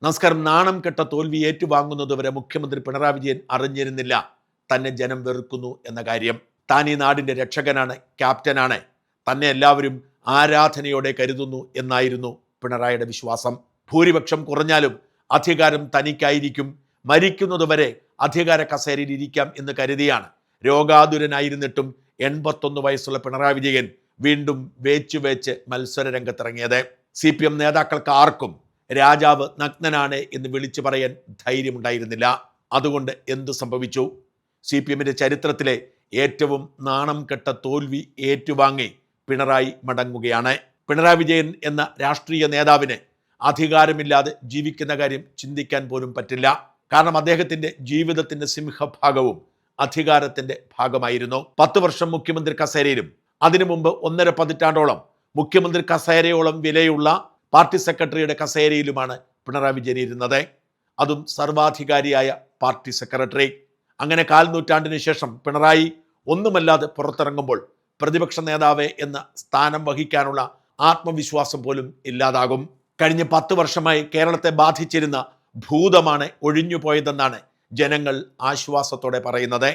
നമസ്കാരം. നാണം കെട്ട തോൽവി ഏറ്റുവാങ്ങുന്നതുവരെ മുഖ്യമന്ത്രി പിണറായി വിജയൻ അറിഞ്ഞിരുന്നില്ല തന്നെ ജനം വെറുക്കുന്നു എന്ന കാര്യം. താൻ ഈ നാടിൻ്റെ രക്ഷകനാണ്, ക്യാപ്റ്റനാണ്, തന്നെ എല്ലാവരും ആരാധനയോടെ കരുതുന്നു എന്നായിരുന്നു പിണറായിയുടെ വിശ്വാസം. ഭൂരിപക്ഷം കുറഞ്ഞാലും അധികാരം തനിക്കായിരിക്കും, മരിക്കുന്നതുവരെ അധികാര കസേരയിൽ ഇരിക്കാം എന്ന് കരുതിയാണ് രോഗാതുരനായിരുന്നിട്ടും 81 വയസ്സുള്ള പിണറായി വിജയൻ വീണ്ടും വേച്ച് മത്സര രംഗത്തിറങ്ങിയത്. CPM നേതാക്കൾക്ക് ആർക്കും രാജാവ് നഗ്നനാണ് എന്ന് വിളിച്ചു പറയാൻ ധൈര്യമുണ്ടായിരുന്നില്ല. അതുകൊണ്ട് എന്തു സംഭവിച്ചു? CPMന്റെ ചരിത്രത്തിലെ ഏറ്റവും നാണം കെട്ട തോൽവി ഏറ്റുവാങ്ങി പിണറായി മടങ്ങുകയാണ്. പിണറായി വിജയൻ എന്ന രാഷ്ട്രീയ നേതാവിന് അധികാരമില്ലാതെ ജീവിക്കുന്ന കാര്യം ചിന്തിക്കാൻ പോലും പറ്റില്ല. കാരണം അദ്ദേഹത്തിൻ്റെ ജീവിതത്തിൻ്റെ സിംഹഭാഗവും അധികാരത്തിൻ്റെ ഭാഗമായിരുന്നു. 10 വർഷം മുഖ്യമന്ത്രി കസേരയിലും അതിനു മുമ്പ് 1.5 പതിറ്റാണ്ടോളം മുഖ്യമന്ത്രി കസേരയോളം വിലയുള്ള പാർട്ടി സെക്രട്ടറിയുടെ കസേരയിലുമാണ് പിണറായി വിജയൻ ഇരുന്നത്. അതും സർവാധികാരിയായ പാർട്ടി സെക്രട്ടറി. അങ്ങനെ 4 നൂറ്റാണ്ടിന് ശേഷം പിണറായി ഒന്നുമല്ലാതെ പുറത്തിറങ്ങുമ്പോൾ പ്രതിപക്ഷ നേതാവ് എന്ന സ്ഥാനം വഹിക്കാനുള്ള ആത്മവിശ്വാസം പോലും ഇല്ലാതാകും. കഴിഞ്ഞ 10 വർഷമായി കേരളത്തെ ബാധിച്ചിരുന്ന ഭൂതമാണ് ഒഴിഞ്ഞുപോയതെന്നാണ് ജനങ്ങൾ ആശ്വാസത്തോടെ പറയുന്നത്.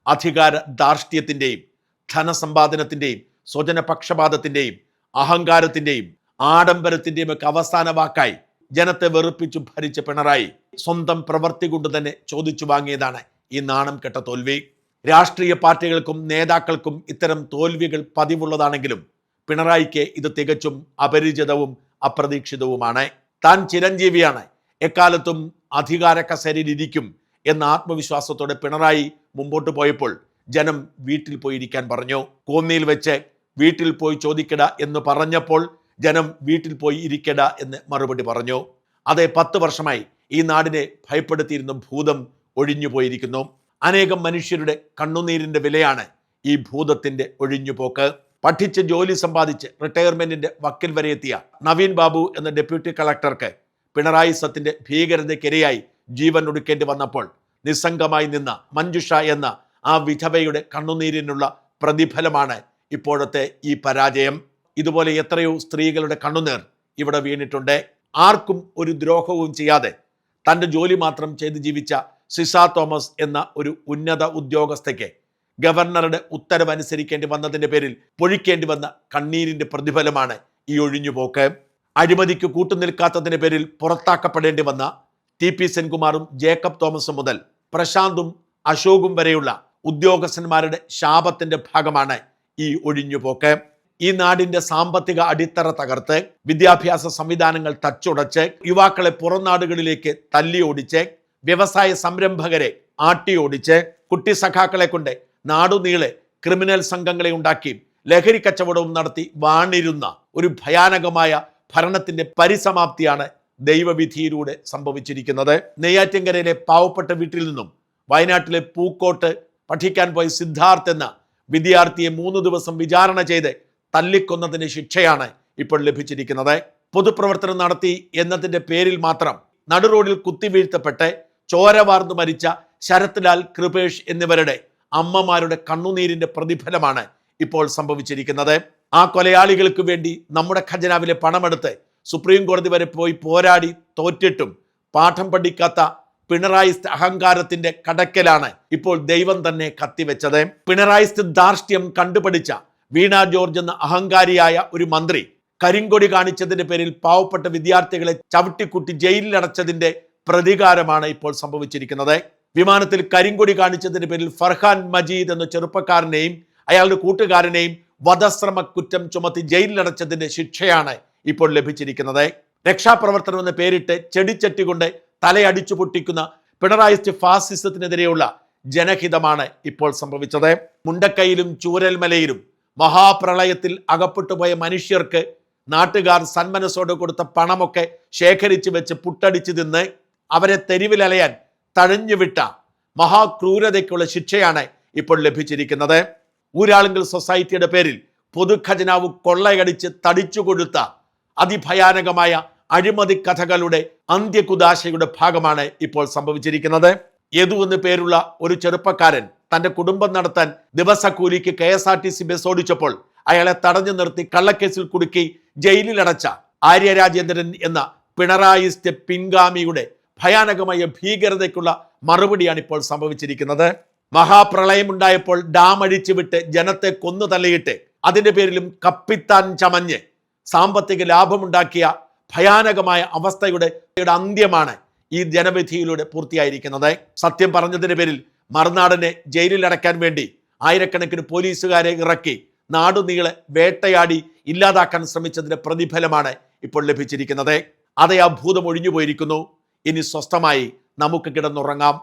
അധികാര ധാർഷ്ട്യത്തിൻ്റെയും ധനസമ്പാദനത്തിൻ്റെയും സ്വജനപക്ഷപാതത്തിൻ്റെയും അഹങ്കാരത്തിൻ്റെയും ആഡംബരത്തിൻ്റെയും ഒക്കെ അവസാന വാക്കായി ജനത്തെ വെറുപ്പിച്ചു ഭരിച്ച പിണറായി സ്വന്തം പ്രവൃത്തി കൊണ്ട് തന്നെ ചോദിച്ചു വാങ്ങിയതാണ് ഈ നാണം കെട്ട തോൽവി. രാഷ്ട്രീയ പാർട്ടികൾക്കും നേതാക്കൾക്കും ഇത്തരം തോൽവികൾ പതിവുള്ളതാണെങ്കിലും പിണറായിക്ക് ഇത് തികച്ചും അപരിചിതവും അപ്രതീക്ഷിതവുമാണ്. താൻ ചിരഞ്ജീവിയാണ്, എക്കാലത്തും അധികാര കസേരയിൽ ഇരിക്കും എന്ന ആത്മവിശ്വാസത്തോടെ പിണറായി മുമ്പോട്ട് പോയപ്പോൾ ജനം വീട്ടിൽ പോയി ഇരിക്കാൻ പറഞ്ഞു. കോന്നിയിൽ വെച്ച് വീട്ടിൽ പോയി ചോദിക്കട എന്ന് പറഞ്ഞപ്പോൾ ജനം വീട്ടിൽ പോയി ഇരിക്കട എന്ന് മറുപടി പറഞ്ഞു. അതെ, 10 വർഷമായി ഈ നാടിനെ ഭയപ്പെടുത്തിയിരുന്ന ഭൂതം ഒഴിഞ്ഞുപോയിരിക്കുന്നു. അനേകം മനുഷ്യരുടെ കണ്ണുനീരിൻ്റെ വിലയാണ് ഈ ഭൂതത്തിൻ്റെ ഒഴിഞ്ഞുപോക്ക്. പഠിച്ച് ജോലി സമ്പാദിച്ച് റിട്ടയർമെന്റിന്റെ വക്കിൽ വരെ എത്തിയ നവീൻ ബാബു എന്ന ഡെപ്യൂട്ടി കളക്ടർക്ക് പിണറായി സത്തിന്റെ ഭീകരതയ്ക്കിരയായി ജീവൻ ഒടുക്കേണ്ടി വന്നപ്പോൾ നിസ്സംഗമായി നിന്ന മഞ്ജുഷ എന്ന ആ വിധവയുടെ കണ്ണുനീരിനുള്ള പ്രതിഫലമാണ് ഇപ്പോഴത്തെ ഈ പരാജയം. ഇതുപോലെ എത്രയോ സ്ത്രീകളുടെ കണ്ണുനീർ ഇവിടെ വീണിട്ടുണ്ട്. ആർക്കും ഒരു ദ്രോഹവും ചെയ്യാതെ തൻ്റെ ജോലി മാത്രം ചെയ്ത് ജീവിച്ച സിസ തോമസ് എന്ന ഒരു ഉന്നത ഉദ്യോഗസ്ഥയ്ക്ക് ഗവർണറുടെ ഉത്തരവ് അനുസരിക്കേണ്ടി വന്നതിൻ്റെ പേരിൽ പൊഴിക്കേണ്ടി വന്ന കണ്ണീരിൻ്റെ പ്രതിഫലമാണ് ഈ ഒഴിഞ്ഞുപോക്ക്. അഴിമതിക്ക് കൂട്ടുനിൽക്കാത്തതിൻ്റെ പേരിൽ പുറത്താക്കപ്പെടേണ്ടി വന്ന TP സെൻകുമാറും ജേക്കബ് തോമസും മുതൽ പ്രശാന്തും അശോകും വരെയുള്ള ഉദ്യോഗസ്ഥന്മാരുടെ ശാപത്തിൻ്റെ ഭാഗമാണ് ഈ ഒഴിഞ്ഞുപോക്ക്. ഈ നാടിൻ്റെ സാമ്പത്തിക അടിത്തറ തകർത്ത് വിദ്യാഭ്യാസ സംവിധാനങ്ങൾ തച്ചുടച്ച് യുവാക്കളെ പുറം നാടുകളിലേക്ക് തല്ലി ഓടിച്ച് വ്യവസായ സംരംഭകരെ ആട്ടി ഓടിച്ച് കുട്ടി സഖാക്കളെ കൊണ്ട് നാടുനീളെ ക്രിമിനൽ സംഘങ്ങളെ ഉണ്ടാക്കി ലഹരി കച്ചവടവും നടത്തി വാണിരുന്ന ഒരു ഭയാനകമായ ഭരണത്തിന്റെ പരിസമാപ്തിയാണ് ദൈവവിധിയിലൂടെ സംഭവിച്ചിരിക്കുന്നത്. നെയ്യാറ്റിൻകരയിലെ പാവപ്പെട്ട വീട്ടിൽ നിന്നും വയനാട്ടിലെ പൂക്കോട്ട് പഠിക്കാൻ പോയ സിദ്ധാർത്ഥ് എന്ന വിദ്യാർത്ഥിയെ 3 ദിവസം വിചാരണ ചെയ്ത് തല്ലിക്കൊന്നതിന് ശിക്ഷയാണ് ഇപ്പോൾ ലഭിച്ചിരിക്കുന്നത്. പൊതുപ്രവർത്തനം നടത്തി എന്നതിൻ്റെ പേരിൽ മാത്രം നടുറോഡിൽ കുത്തിവീഴ്ത്തപ്പെട്ട് ചോര വാർന്നു മരിച്ച ശരത് ലാൽ, കൃപേഷ് എന്നിവരുടെ അമ്മമാരുടെ കണ്ണുനീരിന്റെ പ്രതിഫലമാണ് ഇപ്പോൾ സംഭവിച്ചിരിക്കുന്നത്. ആ കൊലയാളികൾക്ക് വേണ്ടി നമ്മുടെ ഖജനാവിലെ പണമെടുത്ത് സുപ്രീം കോടതി വരെ പോയി പോരാടി തോറ്റിട്ടും പാഠം പഠിക്കാത്ത പിണറായി അഹങ്കാരത്തിന്റെ കടക്കലാണ് ഇപ്പോൾ ദൈവം തന്നെ കത്തിവെച്ചത്. പിണറായി ധാർഷ്ട്യം കണ്ടുപഠിച്ച വീണ ജോർജ് എന്ന അഹങ്കാരിയായ ഒരു മന്ത്രി കരിങ്കൊടി കാണിച്ചതിന്റെ പേരിൽ പാവപ്പെട്ട വിദ്യാർത്ഥികളെ ചവിട്ടിക്കുട്ടി ജയിലിലടച്ചതിന്റെ പ്രതികാരമാണ് ഇപ്പോൾ സംഭവിച്ചിരിക്കുന്നത്. വിമാനത്തിൽ കരിങ്കൊടി കാണിച്ചതിന്റെ പേരിൽ ഫർഹാൻ മജീദ് എന്ന ചെറുപ്പക്കാരനെയും അയാളുടെ കൂട്ടുകാരനെയും വധശ്രമ കുറ്റം ചുമത്തി ജയിലിലടച്ചതിന്റെ ശിക്ഷയാണ് ഇപ്പോൾ ലഭിച്ചിരിക്കുന്നത്. രക്ഷാപ്രവർത്തനം എന്ന പേരിട്ട് ചെടിച്ചട്ടി കൊണ്ട് തലയടിച്ചു പൊട്ടിക്കുന്ന പിണറായി ഫാസിസത്തിനെതിരെയുള്ള ജനഹിതമാണ് ഇപ്പോൾ സംഭവിച്ചത്. മുണ്ടക്കൈയിലും ചൂരൽമലയിലും മഹാപ്രളയത്തിൽ അകപ്പെട്ടുപോയ മനുഷ്യർക്ക് നാട്ടുകാർ സന്മനസ്സോടെ കൊടുത്ത പണമൊക്കെ ശേഖരിച്ചു വെച്ച് പുട്ടടിച്ചു തിന്ന് അവരെ തെരുവിലലയാൻ തഴഞ്ഞുവിട്ട മഹാക്രൂരതയ്ക്കുള്ള ശിക്ഷയാണ് ഇപ്പോൾ ലഭിച്ചിരിക്കുന്നത്. ഊരാളുങ്കൽ സൊസൈറ്റിയുടെ പേരിൽ പൊതുഖജനാവ് കൊള്ളയടിച്ച് തടിച്ചു കൊടുത്ത അതിഭയാനകമായ അഴിമതി കഥകളുടെ അന്ത്യകുദാശയുടെ ഭാഗമാണ് ഇപ്പോൾ സംഭവിച്ചിരിക്കുന്നത്. യദു എന്ന് പേരുള്ള ഒരു ചെറുപ്പക്കാരൻ തൻ്റെ കുടുംബം നടത്താൻ ദിവസക്കൂലിക്ക് KSRTC ബസ് ഓടിച്ചപ്പോൾ അയാളെ തടഞ്ഞു നിർത്തി കള്ളക്കേസിൽ കുടുക്കി ജയിലിലടച്ച ആര്യ രാജേന്ദ്രൻ എന്ന പിണറായിസ്റ്റ് പിൻഗാമിയുടെ ഭയാനകമായ ഭീകരതയ്ക്കുള്ള മറുപടിയാണ് ഇപ്പോൾ സംഭവിച്ചിരിക്കുന്നത്. മഹാപ്രളയം ഉണ്ടായപ്പോൾ ഡാം അഴിച്ചുവിട്ട് ജനത്തെ കൊന്നു തള്ളിയിട്ട് അതിന്റെ പേരിലും കപ്പിത്താൻ ചമഞ്ഞ് സാമ്പത്തിക ലാഭമുണ്ടാക്കിയ ഭയാനകമായ അവസ്ഥയുടെ അന്ത്യമാണ് ഈ ജനവിധിയിലൂടെ പൂർത്തിയായിരിക്കുന്നത്. സത്യം പറഞ്ഞതിന്റെ പേരിൽ മറുനാടനെ ജയിലിൽ അടയ്ക്കാൻ വേണ്ടി ആയിരക്കണക്കിന് പോലീസുകാരെ ഇറക്കി നാടുനീളെ വേട്ടയാടി ഇല്ലാതാക്കാൻ ശ്രമിച്ചതിന്റെ പ്രതിഫലമാണ് ഇപ്പോൾ ലഭിച്ചിരിക്കുന്നത്. അതേ ആ ഭൂതം ഒഴിഞ്ഞു പോയിരിക്കുന്നു. ഇനി സ്വസ്ഥമായി നമുക്ക് കിടന്നുറങ്ങാം.